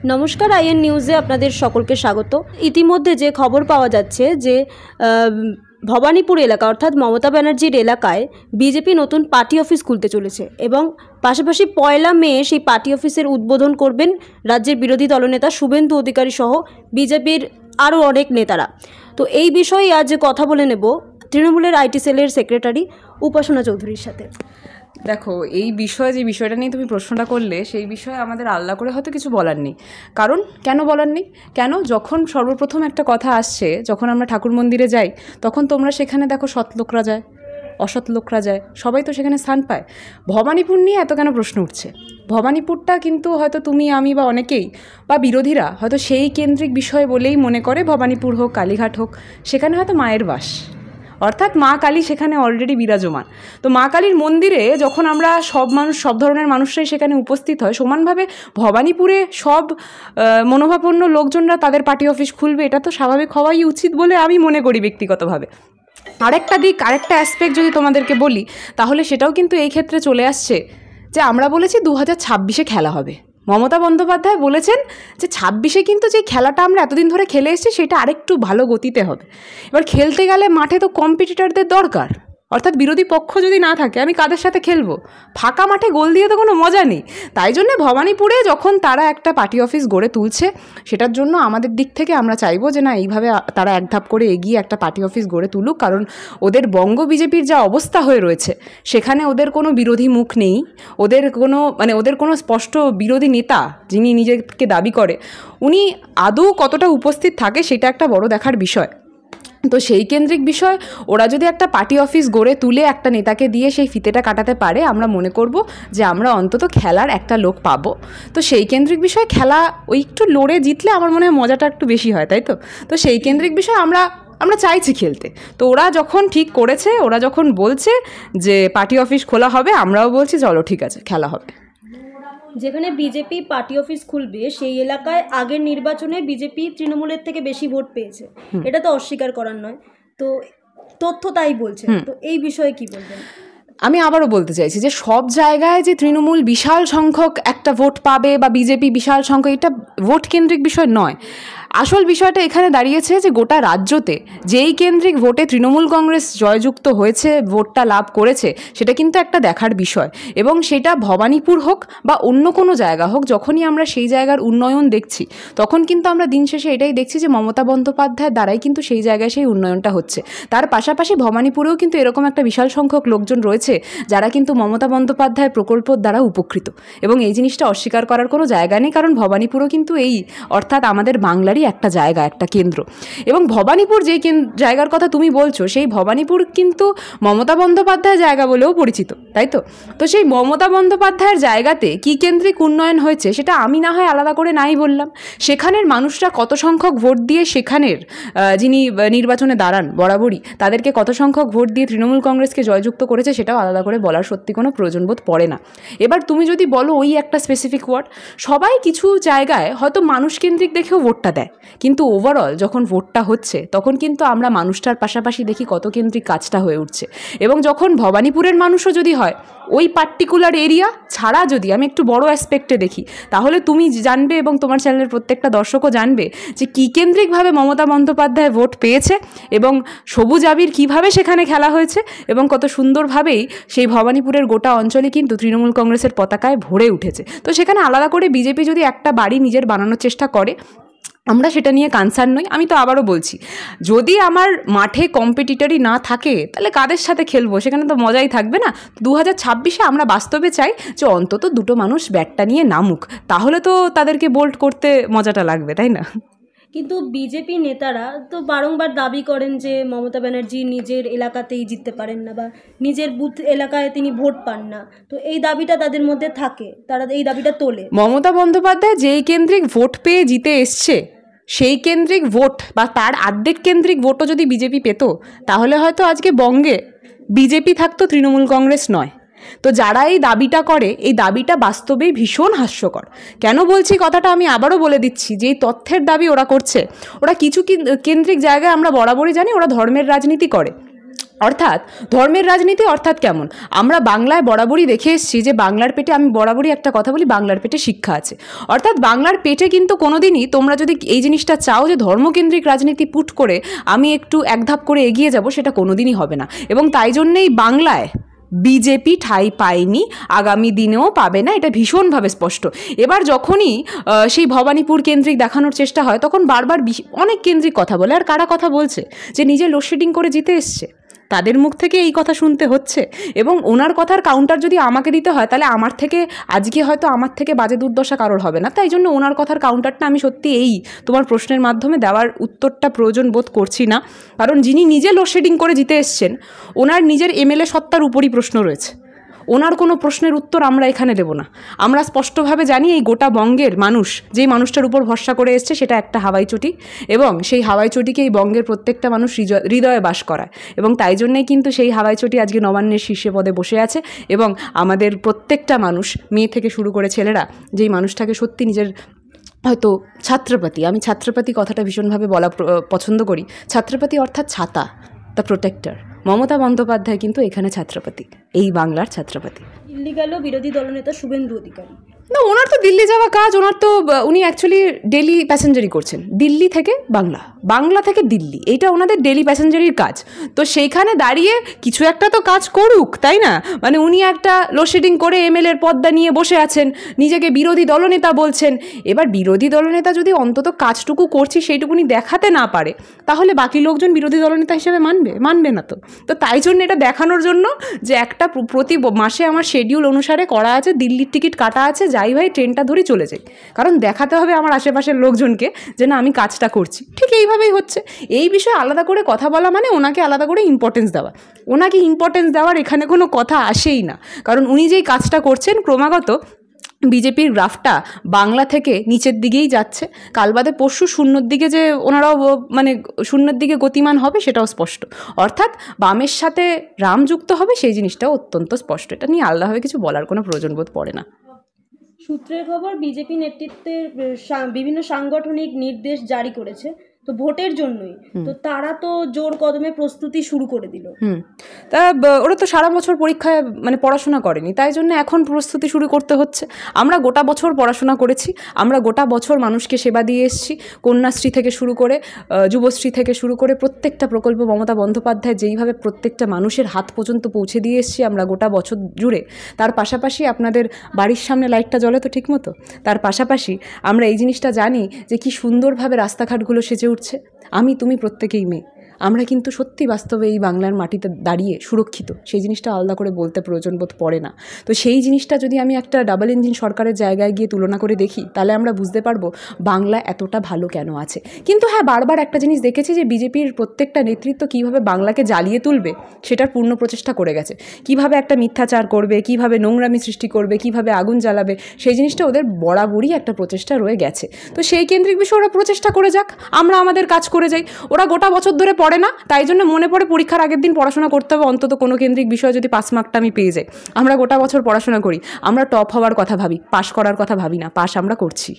নমস্কার, আইএন নিউজে আপনাদের সকলকে স্বাগত। ইতিমধ্যে যে খবর পাওয়া যাচ্ছে যে ভবানীপুর এলাকা অর্থাৎ মমতা ব্যানার্জির এলাকায় বিজেপি নতুন পার্টি অফিস খুলতে চলেছে এবং পাশাপাশি 1 মে সেই পার্টি অফিসের উদ্বোধন করবেন রাজ্যের বিরোধী দলনেতা শুভেন্দু অধিকারী সহ বিজেপির আরও অনেক নেতারা। তো এই বিষয়ে আজ কথা বলে নেব তৃণমূলের আইটি সেলের সেক্রেটারি উপাসনা চৌধুরীর সাথে। দেখো, এই বিষয়ে যে বিষয়টা নিয়ে তুমি প্রশ্নটা করলে সেই বিষয়ে আমাদের আলাদা করে হয়তো কিছু বলার নেই। কারণ কেন বলার নেই? কেন, যখন সর্বপ্রথম একটা কথা আসছে, যখন আমরা ঠাকুর মন্দিরে যাই তখন তোমরা সেখানে দেখো সৎ লোকরা যায়, অসৎ লোকরা যায়, সবাই তো সেখানে স্থান পায়। ভবানীপুর নিয়ে এত কেন প্রশ্ন উঠছে? ভবানীপুরটা কিন্তু হয়তো তুমি, আমি বা অনেকেই বা বিরোধীরা হয়তো সেই কেন্দ্রিক বিষয় বলেই মনে করে ভবানীপুর হোক, কালীঘাট হোক, সেখানে হয়তো মায়ের বাস, অর্থাৎ মা কালী সেখানে অলরেডি বিরাজমান। তো মা কালীর মন্দিরে যখন আমরা সব ধরনের মানুষরাই সেখানে উপস্থিত হয়, সমানভাবে ভবানীপুরে সব মনোভাবাপন্ন লোকজনরা তাদের পার্টি অফিস খুলবে, এটা তো স্বাভাবিক হওয়াই উচিত বলে আমি মনে করি ব্যক্তিগতভাবে। আরেকটা অ্যাসপেক্ট যদি তোমাদেরকে বলি, তাহলে সেটাও কিন্তু এই ক্ষেত্রে চলে আসছে যে আমরা বলেছি 2026-এ খেলা হবে। মমতা বন্দ্যোপাধ্যায় বলেছেন যে 26-এ কিন্তু যে খেলাটা আমরা এতদিন ধরে খেলে এসেছি সেটা আরেকটু ভালো গতিতে হবে। এবার খেলতে গেলে মাঠে তো কম্পিটিটরদের দরকার, অর্থাৎ বিরোধী পক্ষ যদি না থাকে আমি কাদের সাথে খেলবো? ফাঁকা মাঠে গোল দিয়ে তো কোনো মজা নেই। তাই জন্য ভবানীপুরে যখন তারা একটা পার্টি অফিস গড়ে তুলছে, সেটার জন্য আমাদের দিক থেকে আমরা চাইবো যে না, এইভাবে তারা এক ধাপ করে এগিয়ে একটা পার্টি অফিস গড়ে তুলুক। কারণ ওদের বঙ্গ বিজেপির যা অবস্থা হয়ে রয়েছে, সেখানে ওদের কোনো বিরোধী মুখ নেই, ওদের কোনো স্পষ্ট বিরোধী নেতা যিনি নিজেকে দাবি করে উনি আদৌ কতটা উপস্থিত থাকে সেটা একটা বড় দেখার বিষয়। তো সেই কেন্দ্রিক বিষয় ওরা যদি একটা পার্টি অফিস গড়ে তুলে একটা নেতাকে দিয়ে সেই ফিতেটা কাটাতে পারে, আমরা মনে করব যে আমরা অন্তত খেলার একটা লোক পাবো। তো সেই কেন্দ্রিক বিষয় খেলা ওই একটু লড়ে জিতলে আমার মনে হয় মজাটা একটু বেশি হয়, তাই তো? তো সেই কেন্দ্রিক বিষয় আমরা চাইছি খেলতে। তো ওরা যখন ঠিক করেছে, ওরা যখন বলছে যে পার্টি অফিস খোলা হবে, আমরাও বলছি চলো ঠিক আছে, খেলা হবে। যেখানে বিজেপি পার্টি অফিস খুলবে সেই এলাকায় আগের নির্বাচনে বিজেপি তৃণমূলের থেকে বেশি ভোট পেয়েছে, এটা তো অস্বীকার করার নয়, তো তথ্য তাই বলছে। তো এই বিষয়ে কি বলবেন? আমি আবারও বলতে চাইছি যে সব জায়গায় যে তৃণমূল বিশাল সংখ্যক একটা ভোট পাবে বা বিজেপি বিশাল সংখ্যক, এটা ভোট কেন্দ্রিক বিষয় নয়। আসল বিষয়টা এখানে দাঁড়িয়েছে যে গোটা রাজ্যতে যেই কেন্দ্রিক ভোটে তৃণমূল কংগ্রেস জয়যুক্ত হয়েছে, ভোটটা লাভ করেছে, সেটা কিন্তু একটা দেখার বিষয়। এবং সেটা ভবানীপুর হোক বা অন্য কোনো জায়গা হোক, যখনই আমরা সেই জায়গার উন্নয়ন দেখছি তখন কিন্তু আমরা দিন শেষে এটাই দেখছি যে মমতা বন্দ্যোপাধ্যায়ের দ্বারাই কিন্তু সেই জায়গায় সেই উন্নয়নটা হচ্ছে। তার পাশাপাশি ভবানীপুরেও কিন্তু এরকম একটা বিশাল সংখ্যক লোকজন রয়েছে যারা কিন্তু মমতা বন্দ্যোপাধ্যায়ের প্রকল্পর দ্বারা উপকৃত, এবং এই জিনিসটা অস্বীকার করার কোনো জায়গা নেই। কারণ ভবানীপুরও কিন্তু অর্থাৎ আমাদের বাংলারই একটা জায়গা, একটা কেন্দ্র। এবং ভবানীপুর যে জায়গার কথা তুমি বলছো, সেই ভবানীপুর কিন্তু মমতা বন্দ্যোপাধ্যায়ের জায়গা বলেও পরিচিত, তাই তো? তো সেই মমতা বন্দ্যোপাধ্যায়ের জায়গাতে কি কেন্দ্রিক উন্নয়ন হয়েছে সেটা আমি না হয় আলাদা করে নাই বললাম, সেখানের মানুষরা কত সংখ্যক ভোট দিয়ে সেখানের যিনি নির্বাচনে দাঁড়ান বরাবরই, তাদেরকে কত সংখ্যক ভোট দিয়ে তৃণমূল কংগ্রেসকে জয়যুক্ত করেছে সেটাও আলাদা করে বলার সত্যি কোনো প্রয়োজন বোধ পড়ে না। এবার তুমি যদি বলো ওই একটা স্পেসিফিক ওয়ার্ড, সবাই কিছু জায়গায় হয়তো মানুষ কেন্দ্রিক দেখেও ভোটটা দেয়, কিন্তু ওভারঅল যখন ভোটটা হচ্ছে তখন কিন্তু আমরা মানুষটার পাশাপাশি দেখি কত কেন্দ্রিক কাজটা হয়ে উঠছে। এবং যখন ভবানীপুরের মানুষও যদি হয় ওই পার্টিকুলার এরিয়া ছাড়া, যদি আমি একটু বড় অ্যাসপেক্টে দেখি, তাহলে তুমি জানবে এবং তোমার চ্যানেলের প্রত্যেকটা দর্শকও জানবে যে কী কেন্দ্রিকভাবে মমতা বন্দ্যোপাধ্যায় ভোট পেয়েছে এবং সবুজ আবির কীভাবে সেখানে খেলা হয়েছে, এবং কত সুন্দরভাবেই সেই ভবানীপুরের গোটা অঞ্চলে কিন্তু তৃণমূল কংগ্রেসের পতাকায় ভরে উঠেছে। তো সেখানে আলাদা করে বিজেপি যদি একটা বাড়ি নিজের বানানোর চেষ্টা করে, আমরা সেটা নিয়ে কনসার্ন নই। আমি তো আবারও বলছি, যদি আমার মাঠে কম্পিটিটরই না থাকে তাহলে কাদের সাথে খেলবো? সেখানে তো মজাই থাকবে না। 2026-এ আমরা বাস্তবে চাই যে অন্তত দুটো মানুষ ব্যাটটা নিয়ে নামুক, তাহলে তো তাদেরকে বোল্ড করতে মজাটা লাগবে, তাই না? কিন্তু বিজেপি নেতারা তো বারংবার দাবি করেন যে মমতা ব্যানার্জি নিজের এলাকাতেই জিততে পারেন না বা নিজের বুথ এলাকায় তিনি ভোট পান না, তো এই দাবিটা তাদের মধ্যে থাকে, তারা এই দাবিটা তোলে। মমতা বন্দ্যোপাধ্যায় যেই কেন্দ্রিক ভোট পেয়ে জিতে এসছে, সেই কেন্দ্রিক ভোট বা তার অর্ধেক কেন্দ্রিক ভোটও যদি বিজেপি পেত, তাহলে হয়তো আজকে বঙ্গে বিজেপি থাকতো, তৃণমূল কংগ্রেস নয়। তো যারা এই দাবিটা করে, এই দাবিটা বাস্তবেই ভীষণ হাস্যকর। কেন বলছি কথাটা আমি আবারও বলে দিচ্ছি, যে এই তথ্যের দাবি ওরা করছে, ওরা কিছু কেন্দ্রিক জায়গায় আমরা বরাবরই জানি ওরা ধর্মের রাজনীতি করে। অর্থাৎ ধর্মের রাজনীতি অর্থাৎ কেমন, আমরা বাংলায় বরাবরই দেখে এসেছি যে বাংলার পেটে, আমি বরাবরই একটা কথা বলি, বাংলার পেটে শিক্ষা আছে। অর্থাৎ বাংলার পেটে কিন্তু কোনোদিনই তোমরা যদি এই জিনিসটা চাও যে ধর্মকেন্দ্রিক রাজনীতি পুট করে আমি একটু এক ধাপ করে এগিয়ে যাব, সেটা কোনোদিনই হবে না। এবং তাই জন্যেই বাংলায় বিজেপি ঠাঁই পায়নি, আগামী দিনেও পাবে না, এটা ভীষণভাবে স্পষ্ট। এবার যখনই সেই ভবানীপুর কেন্দ্রিক দেখানোর চেষ্টা হয়, তখন বারবার অনেক কেন্দ্রিক কথা বলে। আর কারা কথা বলছে? যে নিজে লোডশেডিং করে জিতে এসছে, তাদের মুখ থেকে এই কথা শুনতে হচ্ছে। এবং ওনার কথার কাউন্টার যদি আমাকে দিতে হয়, তাহলে আমার থেকে আজকে হয়তো আমার থেকে বাজে দুর্দশা কারোর হবে না। তাই জন্য ওনার কথার কাউন্টারটা আমি সত্যি এই তোমার প্রশ্নের মাধ্যমে দেওয়ার উত্তরটা প্রয়োজন বোধ করছি না। কারণ যিনি নিজে লোডশেডিং করে জিতে এসছেন, ওনার নিজের এমএলএ সত্তার উপরই প্রশ্ন রয়েছে। ওনার কোনো প্রশ্নের উত্তর আমরা এখানে দেব না। আমরা স্পষ্টভাবে জানি এই গোটা বঙ্গের মানুষ যেই মানুষটার উপর ভরসা করে এসছে, সেটা একটা হাওয়াই চটি, এবং সেই হাওয়াই চটিকে এই বঙ্গের প্রত্যেকটা মানুষ হৃদয়ে বাস করায়। এবং তাই জন্যই কিন্তু সেই হাওয়াই চটি আজকে নবান্নের শীর্ষে পদে বসে আছে। এবং আমাদের প্রত্যেকটা মানুষ, মেয়ে থেকে শুরু করে ছেলেরা, যেই মানুষটাকে সত্যি নিজের হয়তো ছাত্রপাতি, আমি ছাত্রপাতি কথাটা ভীষণভাবে বলা পছন্দ করি। ছাত্রপাতি অর্থাৎ ছাতা, দ্য প্রোটেক্টর। মমতা বন্দ্যোপাধ্যায় কিন্তু এখানে ছাত্রপাতি, এই বাংলার ছাত্রপাতি। দিল্লি গেল বিরোধী দলনেতা শুভেন্দু অধিকারী। না, ওনার তো দিল্লি যাওয়া কাজ, ওনার তো উনি অ্যাকচুয়ালি ডেলি প্যাসেঞ্জারি করছেন, দিল্লি থেকে বাংলা, বাংলা থেকে দিল্লি, এইটা ওনাদের ডেলি প্যাসেঞ্জারির কাজ। তো সেইখানে দাঁড়িয়ে কিছু একটা তো কাজ করুক, তাই না? মানে উনি একটা লোডশেডিং করে এমএলএর পদটা নিয়ে বসে আছেন, নিজেকে বিরোধী দলনেতা বলছেন। এবার বিরোধী দলনেতা যদি অন্তত কাজটুকু করছি সেইটুকুনি দেখাতে না পারে, তাহলে বাকি লোকজন বিরোধী দলনেতা হিসেবে মানবে না। তো তাই জন্য এটা দেখানোর জন্য যে একটা প্রতি মাসে আমার শিডিউল অনুসারে করা আছে, দিল্লির টিকিট কাটা আছে, যাই ভাই ট্রেনটা ধরে চলে যাই, কারণ দেখাতে হবে আমার আশেপাশের লোকজনকে যে না, আমি কাজটা করছি। ঠিক এইভাবেই হচ্ছে। এই বিষয়ে আলাদা করে কথা বলা মানে ওনাকে আলাদা করে ইম্পর্টেন্স দেওয়া। ওনাকে ইম্পর্টেন্স দেওয়ার এখানে কোনো কথা আসেই না, কারণ উনি যেই কাজটা করছেন, ক্রমাগত বিজেপির গ্রাফটা বাংলা থেকে নিচের দিকেই যাচ্ছে। কাল বাদে পরশু শূন্যর দিকে যে ওনারাও মানে শূন্যের দিকে গতিমান হবে, সেটাও স্পষ্ট। অর্থাৎ বামের সাথে রাম যুক্ত হবে, সেই জিনিসটাও অত্যন্ত স্পষ্ট। এটা নিয়ে আলাদাভাবে কিছু বলার কোনো প্রয়োজন বোধ পড়ে না। সূত্রের খবর, বিজেপি নেতৃত্বের বিভিন্ন সাংগঠনিক নির্দেশ জারি করেছে তো ভোটের জন্যই, তো তারা তো জোর কদমে প্রস্তুতি শুরু করে দিল। তা ওরা তো সারা বছর পরীক্ষায় মানে পড়াশোনা করেনি, তাই জন্য এখন প্রস্তুতি শুরু করতে হচ্ছে। আমরা গোটা বছর পড়াশোনা করেছি, আমরা গোটা বছর মানুষকে সেবা দিয়ে এসেছি, কন্যাশ্রী থেকে শুরু করে যুবশ্রী থেকে শুরু করে প্রত্যেকটা প্রকল্প মমতা বন্দ্যোপাধ্যায় যেইভাবে প্রত্যেকটা মানুষের হাত পর্যন্ত পৌঁছে দিয়ে এসেছি আমরা গোটা বছর জুড়ে। তার পাশাপাশি আপনাদের বাড়ির সামনে লাইটটা জ্বলে তো ঠিক মতো, তার পাশাপাশি আমরা এই জিনিসটা জানি যে কি সুন্দরভাবে রাস্তাঘাটগুলো সেজে উঠছে। আমি তুমি প্রত্যেকেই মেয়ে, আমরা কিন্তু সত্যি বাস্তবে এই বাংলার মাটিতে দাঁড়িয়ে সুরক্ষিত, সেই জিনিসটা আলাদা করে বলতে প্রয়োজন বোধ পড়ে না। তো সেই জিনিসটা যদি আমি একটা ডাবল ইঞ্জিন সরকারের জায়গায় গিয়ে তুলনা করে দেখি, তাহলে আমরা বুঝতে পারবো বাংলা এতটা ভালো কেন আছে। কিন্তু হ্যাঁ, বারবার একটা জিনিস দেখেছি যে বিজেপির প্রত্যেকটা নেতৃত্ব কীভাবে বাংলাকে জ্বালিয়ে তুলবে সেটার পূর্ণ প্রচেষ্টা করে গেছে। কিভাবে একটা মিথ্যাচার করবে, কিভাবে নোংরামি সৃষ্টি করবে, কিভাবে আগুন জ্বালাবে, সেই জিনিসটা ওদের বরাবরই একটা প্রচেষ্টা রয়ে গেছে। তো সেই কেন্দ্রিক বিষয়ে ওরা প্রচেষ্টা করে যাক, আমরা আমাদের কাজ করে যাই। ওরা গোটা বছর ধরে পড়ে না, তাই জন্য মনে পড়ে পরীক্ষার আগের দিন পড়াশোনা করতে হবে অন্তত কোনো কেন্দ্রিক বিষয় যদি 5 মার্কটা আমি পেয়ে যাই। আমরা গোটা বছর পড়াশোনা করি, আমরা টপ হওয়ার কথা ভাবি, পাশ করার কথা ভাবি না, পাশ আমরা করছি।